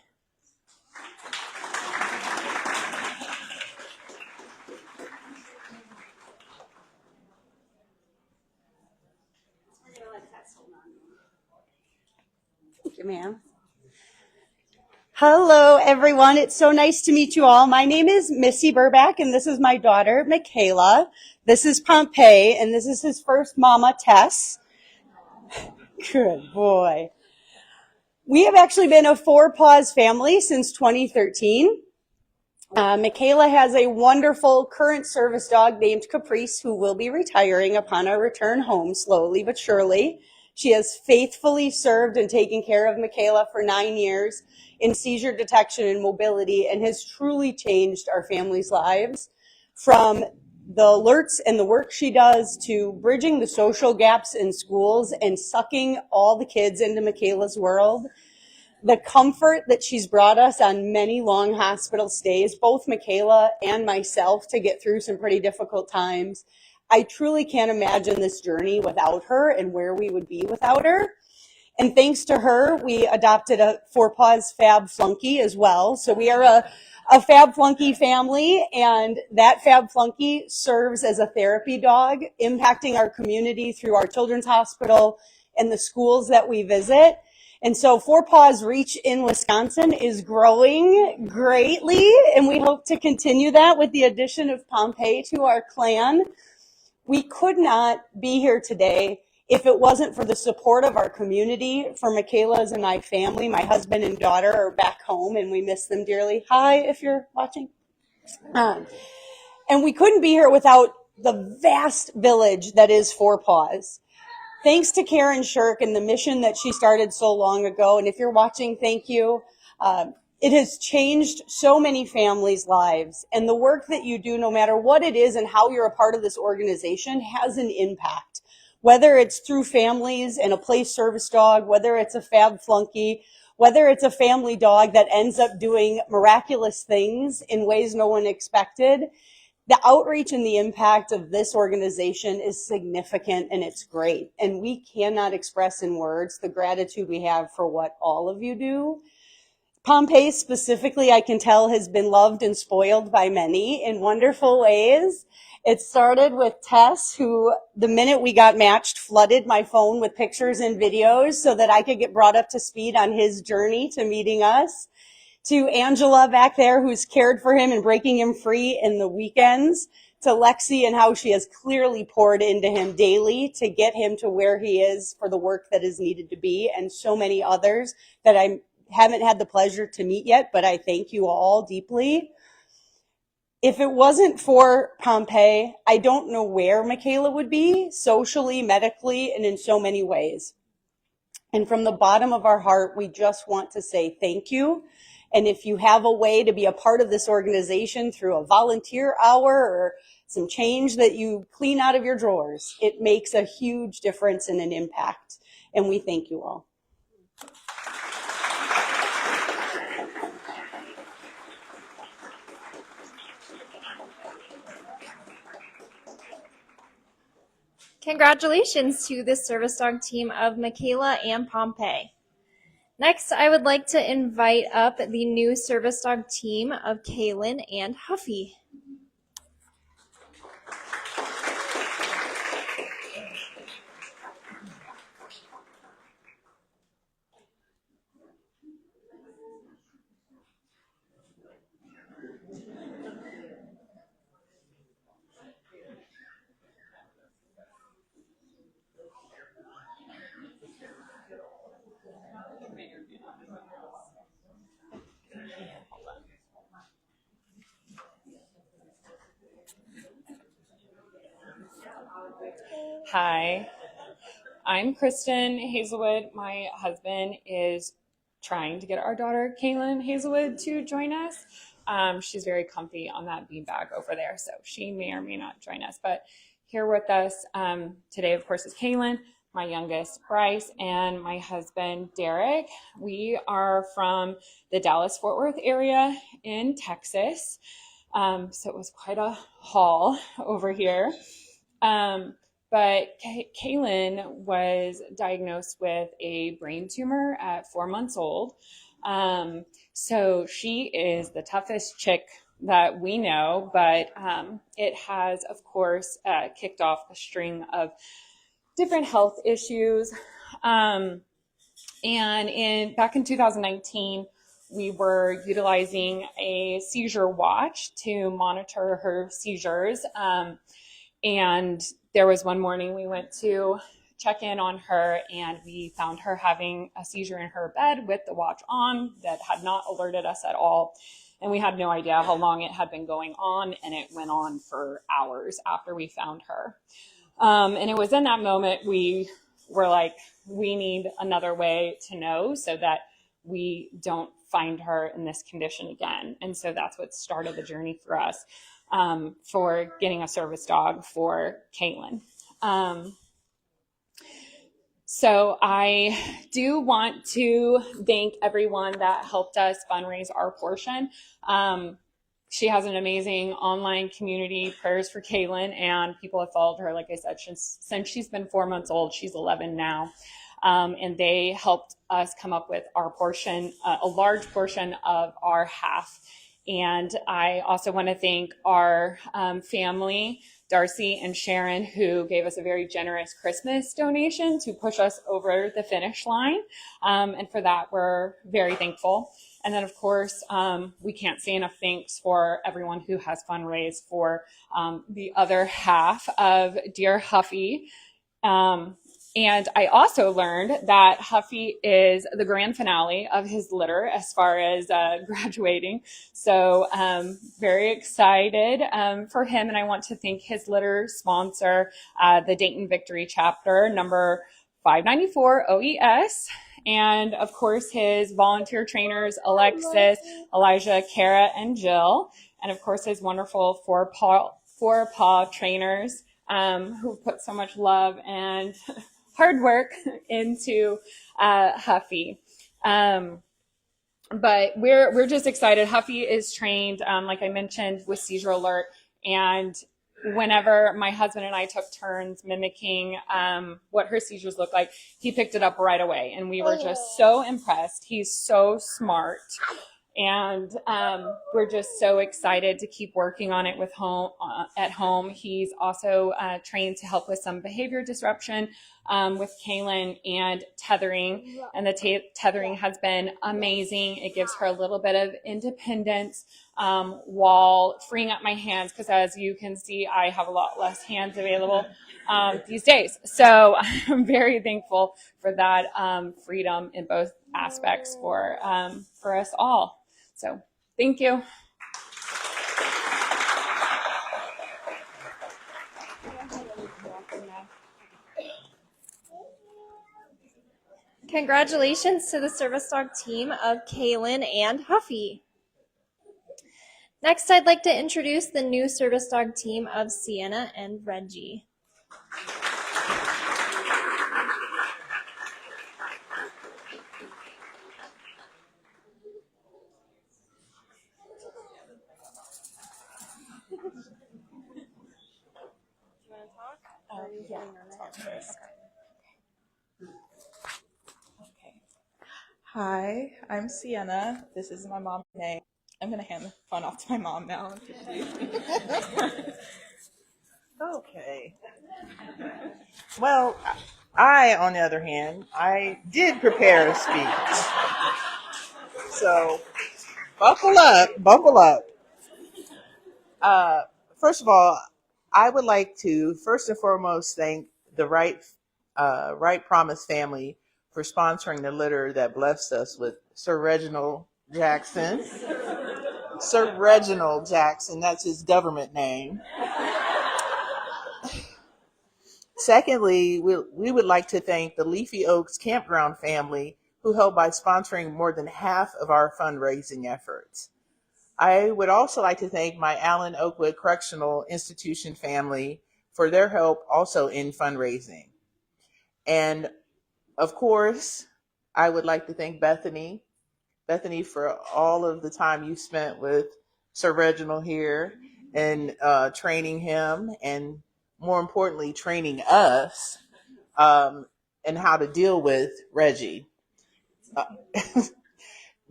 Speaker 1: Thank you, ma'am. Hello, everyone. It's so nice to meet you all. My name is Missy Burback, and this is my daughter, Michaela. This is Pompey, and this is his first mama, Tess. Good boy. We have actually been a Four Paws family since 2013. Michaela has a wonderful current service dog named Caprice, who will be retiring upon our return home slowly but surely. She has faithfully served and taken care of Michaela for 9 years in seizure detection and mobility, and has truly changed our family's lives. From the alerts and the work she does to bridging the social gaps in schools and sucking all the kids into Michaela's world, the comfort that she's brought us on many long hospital stays, both Michaela and myself, to get through some pretty difficult times. I truly can't imagine this journey without her and where we would be without her. And thanks to her, we adopted a Four Paws Fab Flunky as well. So we are a Fab Flunky family, and that Fab Flunky serves as a therapy dog, impacting our community through our children's hospital and the schools that we visit. And so Four Paws reach in Wisconsin is growing greatly, and we hope to continue that with the addition of Pompey to our clan. We could not be here today if it wasn't for the support of our community, for Michaela's and my family. My husband and daughter are back home, and we miss them dearly. Hi, if you're watching. And we couldn't be here without the vast village that is Four Paws. Thanks to Karen Shirk and the mission that she started so long ago. And if you're watching, thank you. It has changed so many families' lives. And the work that you do, no matter what it is and how you're a part of this organization, has an impact. Whether it's through families and a place service dog, whether it's a Fab Flunky, whether it's a family dog that ends up doing miraculous things in ways no one expected, the outreach and the impact of this organization is significant, and it's great. And we cannot express in words the gratitude we have for what all of you do. Pompey specifically, I can tell, has been loved and spoiled by many in wonderful ways. It started with Tess, who the minute we got matched flooded my phone with pictures and videos so that I could get brought up to speed on his journey to meeting us. To Angela back there, who's cared for him and breaking him free in the weekends. To Lexi and how she has clearly poured into him daily to get him to where he is for the work that is needed to be, and so many others that I'm
Speaker 9: haven't had the pleasure to meet yet, but I thank you all deeply. If it wasn't for Pompeii, I don't know where Michaela would be, socially, medically, and in so many ways. And from the bottom of our heart, we just want to say thank you. And if you have a way to be a part of this organization through a volunteer hour or some change that you clean out of your drawers, it makes a huge difference and an impact. And we thank you all.
Speaker 4: Congratulations to the service dog team of Michaela and Pompeii. Next, I would like to invite up the new service dog team of Kaylin and Huffy.
Speaker 13: Hi, I'm Kristen Hazelwood. My husband is trying to get our daughter, Kaylin Hazelwood, to join us. She's very comfy on that beanbag over there, so she may or may not join us. But here with us today, of course, is Kaylin, my youngest, Bryce, and my husband, Derek. We are from the Dallas-Fort Worth area in Texas, so it was quite a haul over here. But Kaylin was diagnosed with a brain tumor at 4 months old. So she is the toughest chick that we know, but it has, of course, kicked off a string of different health issues. And back in 2019, we were utilizing a seizure watch to monitor her seizures. And there was one morning we went to check in on her and we found her having a seizure in her bed with the watch on that had not alerted us at all. And we had no idea how long it had been going on, and it went on for hours after we found her. And it was in that moment we were like, we need another way to know so that we don't find her in this condition again. And so that's what started the journey for us. For getting a service dog for Kaylin. So I do want to thank everyone that helped us fundraise our portion. She has an amazing online community, Prayers for Kaylin, and people have followed her, like I said, since she's been 4 months old. She's 11 now. And they helped us come up with our portion, a large portion of our half. And I also want to thank our family, Darcy and Sharon, who gave us a very generous Christmas donation to push us over the finish line. And for that, we're very thankful. And then, of course, we can't say enough thanks for everyone who has fundraised for the other half of Dear Huffy. And I also learned that Huffy is the grand finale of his litter as far as graduating. So very excited for him. And I want to thank his litter sponsor, the Dayton Victory Chapter, number 594 OES. And of course, his volunteer trainers, Alexis, Elijah, Kara, and Jill. And of course, his wonderful four paw trainers who put so much love and hard work into Huffy. But we're just excited. Huffy is trained, like I mentioned, with Seizure Alert. And whenever my husband and I took turns mimicking what her seizures look like, he picked it up right away. And we were just so impressed. He's so smart. And we're just so excited to keep working on it with home at home. He's also trained to help with some behavior disruption with Kaylin and tethering. And the tethering has been amazing. It gives her a little bit of independence while freeing up my hands, because as you can see, I have a lot less hands available these days. So I'm very thankful for that freedom in both aspects for us all. So thank you.
Speaker 4: Congratulations to the service dog team of Kaylin and Huffy. Next, I'd like to introduce the new service dog team of Sienna and Reggie.
Speaker 14: Hi, I'm Sienna. This is my mom's name. I'm going to hand the phone off to my mom now. Okay. Well, I, on the other hand, I did prepare a speech. So, buckle up, buckle up. First of all, I would like to, first and foremost, thank the Right Promise family for sponsoring the litter that blessed us with Sir Reginald Jackson. Sir Reginald Jackson, that's his government name. Secondly, we would like to thank the Leafy Oaks Campground family, who helped by sponsoring more than half of our fundraising efforts. I would also like to thank my Allen Oakwood Correctional Institution family for their help also in fundraising. And of course, I would like to thank Bethany for all of the time you spent with Sir Reginald here and training him, and more importantly, training us and how to deal with Reggie.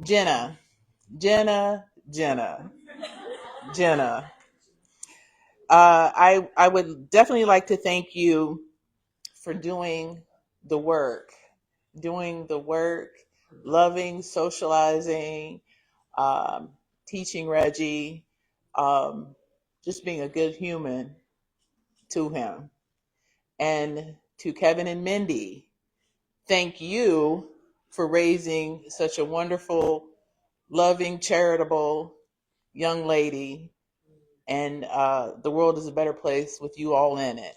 Speaker 14: Jenna. I would definitely like to thank you for doing the work, loving, socializing, teaching Reggie, just being a good human to him. And to Kevin and Mindy, thank you for raising such a wonderful, loving, charitable young lady. And the world is a better place with you all in it.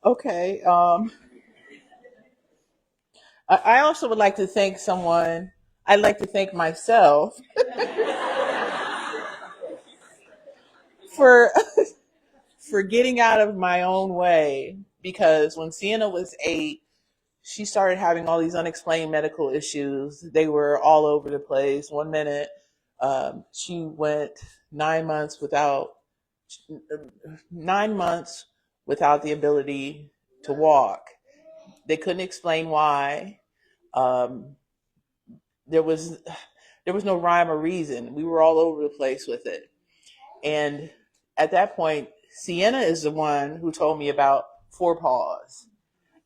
Speaker 14: Okay. I also would like to thank someone. I'd like to thank myself for for getting out of my own way, because when Sienna was 8, she started having all these unexplained medical issues. They were all over the place. One minute, she went 9 months without 9 months without the ability to walk. They couldn't explain why. Um, there was no rhyme or reason. We were all over the place with it. And at that point, Sienna is the one who told me about Paws.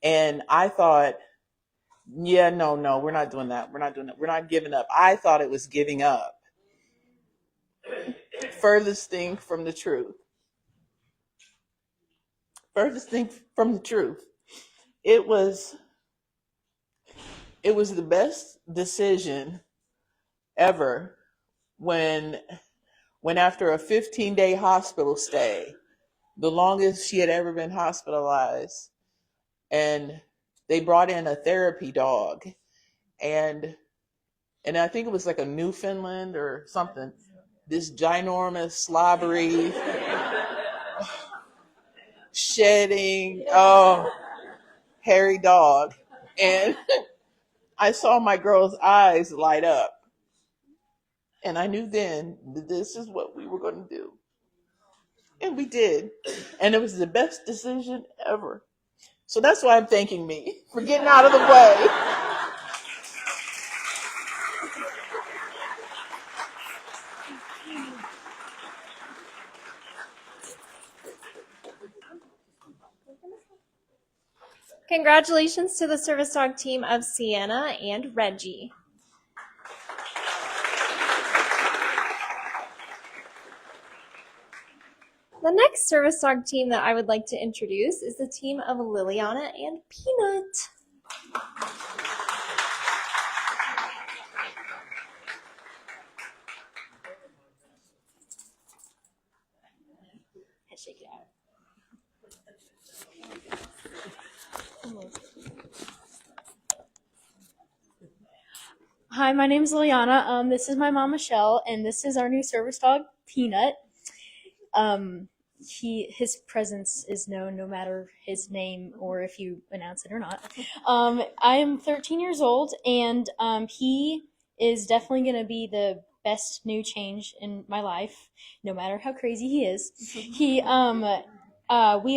Speaker 14: And I thought, yeah, no, we're not doing that. We're not doing that. We're not giving up. I thought it was giving up. Furthest thing from the truth. It was the best decision ever when after a 15-day hospital stay, the longest she had ever been hospitalized, and they brought in a therapy dog, and I think it was like a Newfoundland or something, this ginormous, slobbery, shedding, hairy dog. And I saw my girl's eyes light up. And I knew then that this is what we were going to do. And we did. And it was the best decision ever. So that's why I'm thanking me for getting out of the way.
Speaker 4: Congratulations to the service dog team of Sienna and Reggie. The next service dog team that I would like to introduce is the team of Liliana and Peanut.
Speaker 3: Shake it out. Hi, my name is Liliana. This is my mom, Michelle, and this is our new service dog, Peanut. His presence is known no matter his name or if you announce it or not. I am 13 years old, and he is definitely going to be the best new change in my life, no matter how crazy he is. We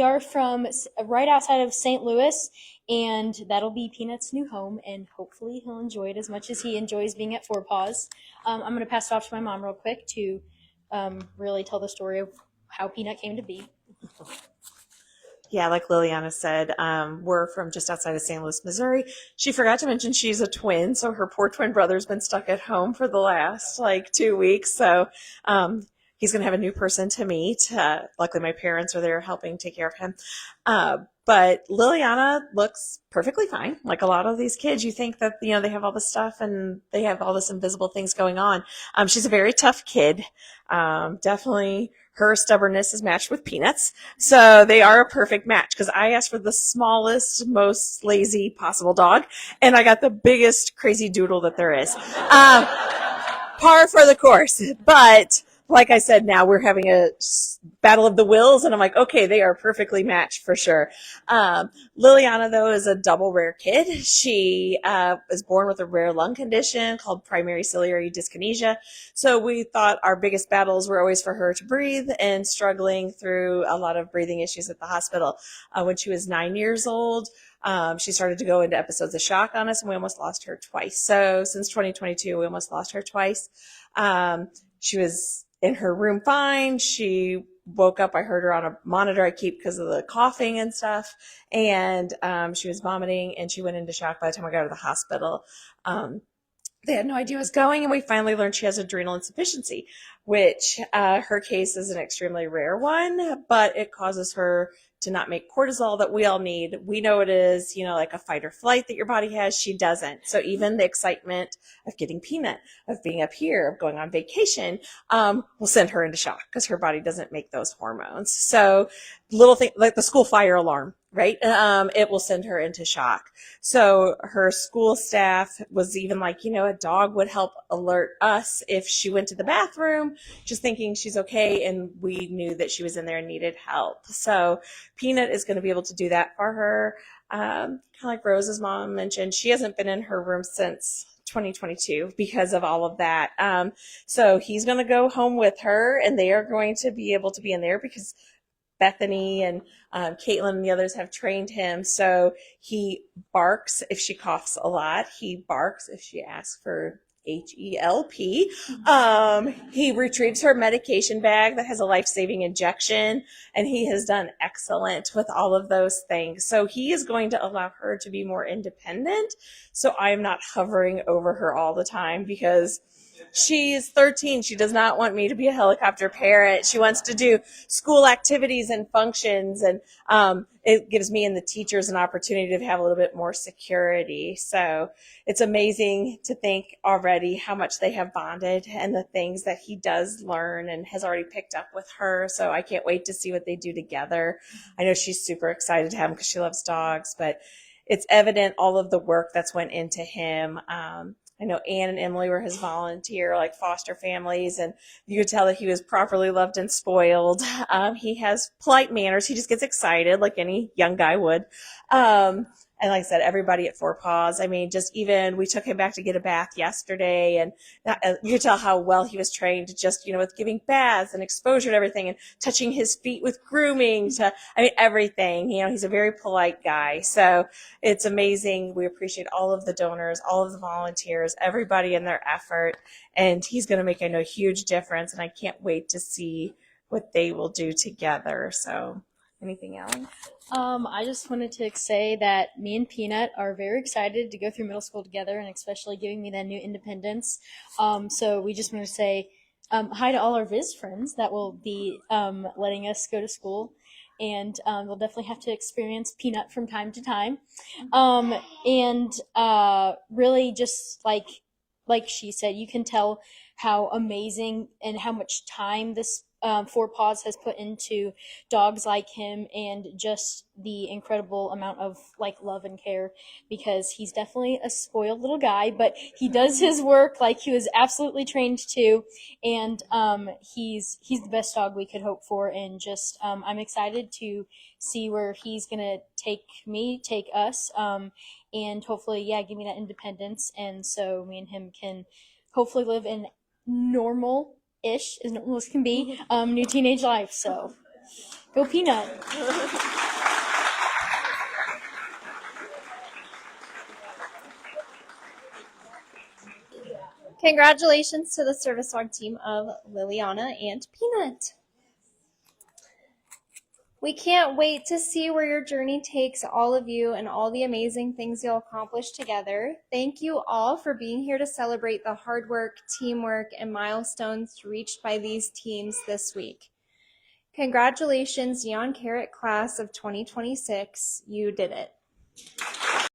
Speaker 3: are from right outside of St. Louis, and that'll be Peanut's new home, and hopefully he'll enjoy it as much as he enjoys being at Four Paws. I'm going to pass it off to my mom real quick to really tell the story of how Peanut came to be.
Speaker 1: Yeah, like Liliana said, we're from just outside of St. Louis, Missouri. She forgot to mention she's a twin, so her poor twin brother's been stuck at home for the last 2 weeks. So he's going to have a new person to meet. Luckily, my parents are there helping take care of him. But Liliana looks perfectly fine. Like a lot of these kids, you think that, they have all this stuff and they have all this invisible things going on. She's a very tough kid. Definitely her stubbornness is matched with Peanut's. So they are a perfect match because I asked for the smallest, most lazy possible dog, and I got the biggest crazy doodle that there is. Par for the course. But like I said, now we're having a battle of the wills, and I'm like, okay, they are perfectly matched for sure. Liliana, though, is a double rare kid. She was born with a rare lung condition called primary ciliary dyskinesia. So we thought our biggest battles were always for her to breathe, and struggling through a lot of breathing issues at the hospital. When she was 9 years old, she started to go into episodes of shock on us, and we almost lost her twice. So since 2022, we almost lost her twice. She was in her room fine. She woke up. I heard her on a monitor I keep because of the coughing and stuff. And she was vomiting, and she went into shock by the time I got her to the hospital. They had no idea what was going, and we finally learned she has adrenal insufficiency, which her case is an extremely rare one, but it causes her to not make cortisol that we all need. We know it is, like a fight or flight that your body has. She doesn't. So even the excitement of getting Peanut, of being up here, of going on vacation, will send her into shock because her body doesn't make those hormones. So little thing like the school fire alarm, right? It will send her into shock. So her school staff was even like, a dog would help alert us if she went to the bathroom, just thinking she's okay. And we knew that she was in there and needed help. So Peanut is going to be able to do that for her. Kind of like Rose's mom mentioned, she hasn't been in her room since 2022 because of all of that. So he's going to go home with her, and they are going to be able to be in there because Bethany and Caitlin and the others have trained him. So he barks if she coughs a lot. He barks if she asks for HELP. He retrieves her medication bag that has a life-saving injection, and he has done excellent with all of those things. So he is going to allow her to be more independent. So I'm not hovering over her all the time because she is 13. She does not want me to be a helicopter parent. She wants to do school activities and functions, and it gives me and the teachers an opportunity to have a little bit more security. So it's amazing to think already how much they have bonded and the things that he does learn and has already picked up with her. So I can't wait to see what they do together. I know she's super excited to have him because she loves dogs, but it's evident all of the work that's went into him. I know Ann and Emily were his volunteer, like foster families, and you could tell that he was properly loved and spoiled. He has polite manners. He just gets excited like any young guy would.
Speaker 15: And like I said, everybody at Four Paws, I mean, just even we took him back to get a bath yesterday, and you could tell how well he was trained, just, with giving baths and exposure to everything and touching his feet with grooming everything. He's a very polite guy. So it's amazing. We appreciate all of the donors, all of the volunteers, everybody in their effort. And he's going to make, I know, a huge difference. And I can't wait to see what they will do together. So anything else?
Speaker 11: I just wanted to say that me and Peanut are very excited to go through middle school together, and especially giving me that new independence. So we just want to say hi to all our Viz friends that will be letting us go to school, and we'll definitely have to experience Peanut from time to time. And really, just like she said, you can tell how amazing and how much time this Four Paws has put into dogs like him, and just the incredible amount of love and care, because he's definitely a spoiled little guy, but he does his work like he was absolutely trained to, and he's the best dog we could hope for. And just I'm excited to see where he's gonna take us, and hopefully give me that independence, and so me and him can hopefully live in normal-ish, as normal as can be, new teenage life. So go Peanut.
Speaker 4: Congratulations to the service dog team of Liliana and Peanut. We can't wait to see where your journey takes all of you and all the amazing things you'll accomplish together. Thank you all for being here to celebrate the hard work, teamwork, and milestones reached by these teams this week. Congratulations, Neon Carrot class of 2026. You did it.